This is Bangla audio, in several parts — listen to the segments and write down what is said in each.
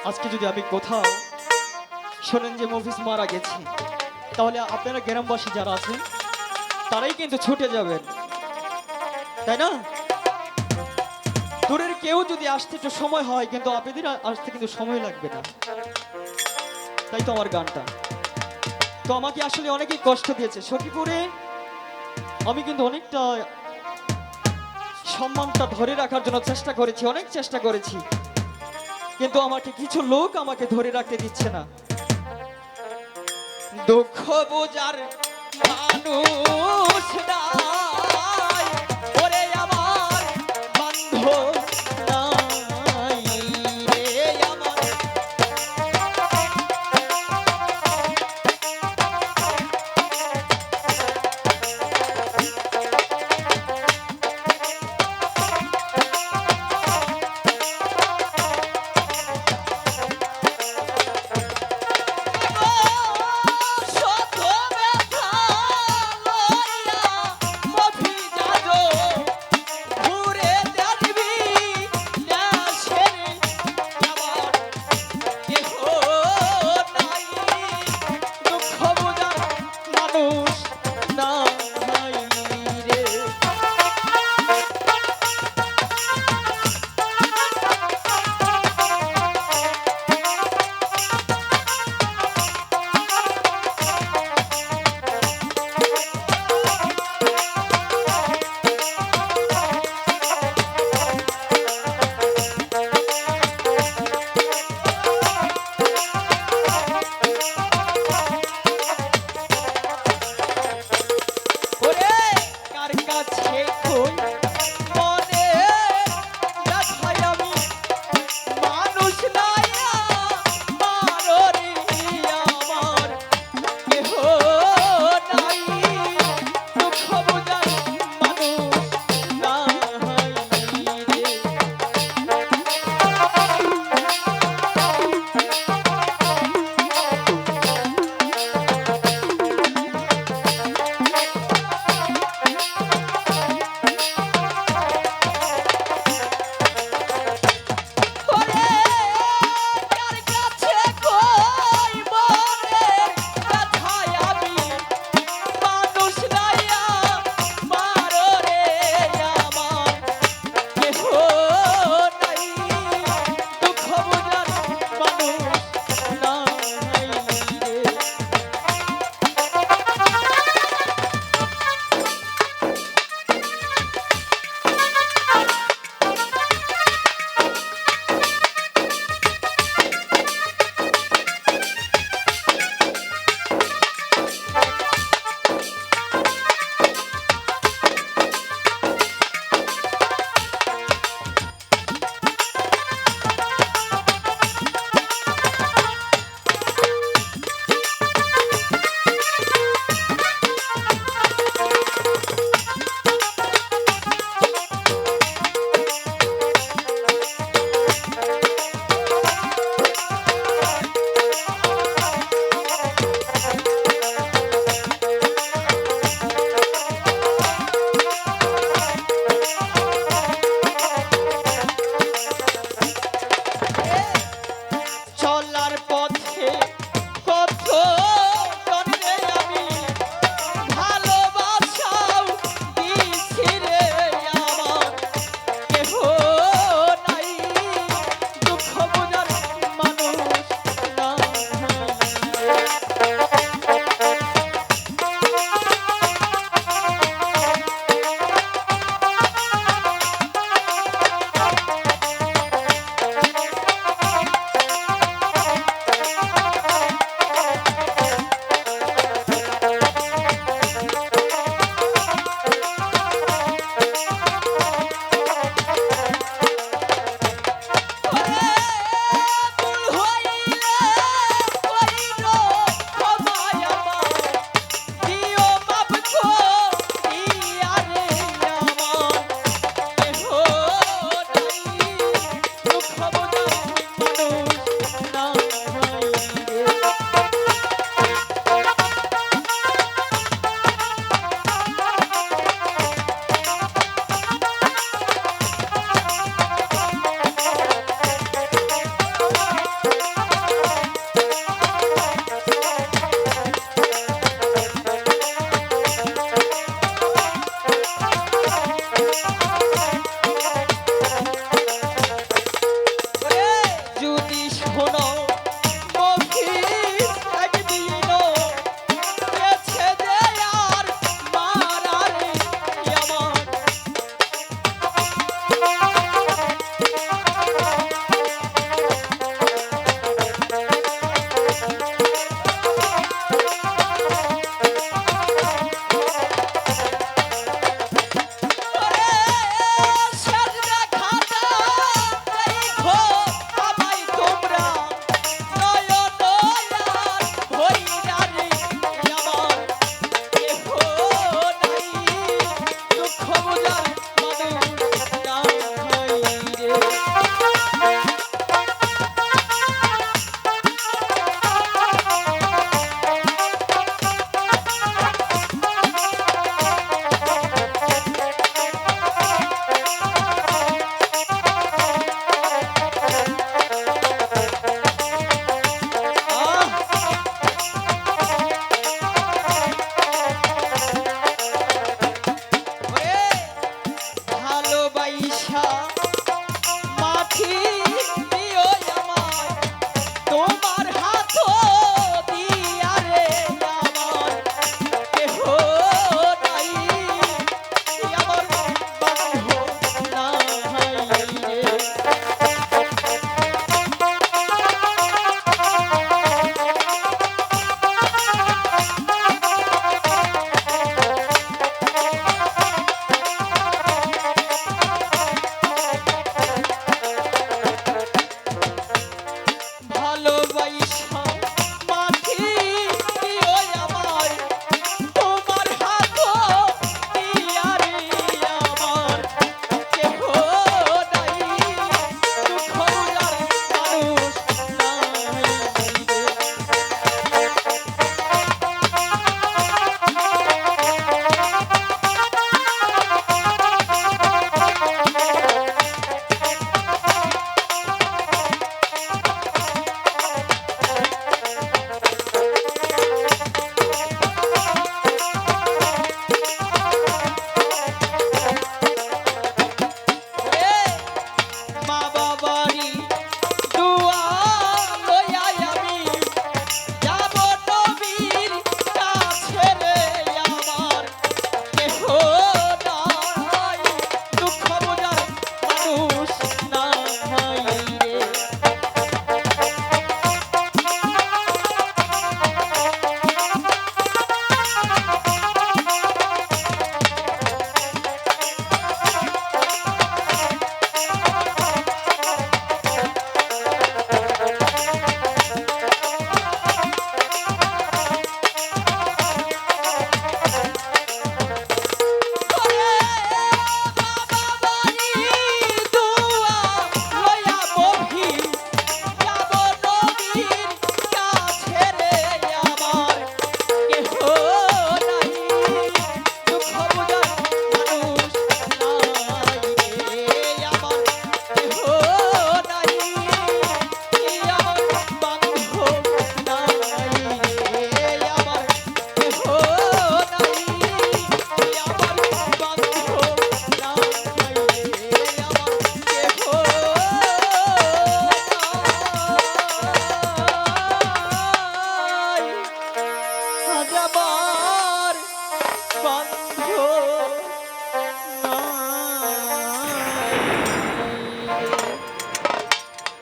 আজকে যদি আমি কোথাও শোনেন যে মফিজ মারা গেছে, তাহলে আপনারা গ্রামবাসী যারা আছেন তারাই কিন্তু ছুটে যাবেন, তাই না? দূরের কেউ যদি আসতে একটু সময় হয়, কিন্তু আপনাদের আসতে কিন্তু সময় লাগবে না। তাই তো আমার গানটা। তো আমাকে আসলে অনেকেই কষ্ট দিয়েছে সখীপুরে। আমি কিন্তু অনেকটা সম্মানটা ধরে রাখার জন্য চেষ্টা করেছি, অনেক চেষ্টা করেছি, কিন্তু আমাকে কিছু লোক আমাকে ধরে রাখতে দিচ্ছে না। দুঃখ বোঝার মানুষ নাই, ওরে আমার বান্ধব নাই রে আমার। শত ব্যথা লইয়া বাইশা মাটি দিও আমায় তোমার হাত দিয়া রে আমার কেহ নাই আমার বান্ধব নাই রে ভালোবাসা মাটি দিও আমায় তোমার হাত দিয়া রে আমার কেহ নাই দুঃখ বুঝার মানুষ নাই রে মা বাবারি দুয়া লইয়া আমি যাব নবীর কাছে রে আমার কেহ নাই দুঃখ বোঝার মানুষ নাই রে যাবার বান্ধব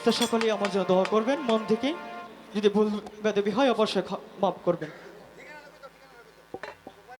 তো সকলেই আমার জন্য দোয়া করবেন মন থেকে যদি ভুল বেদবি হয় অবশ্যই মাফ করবেন।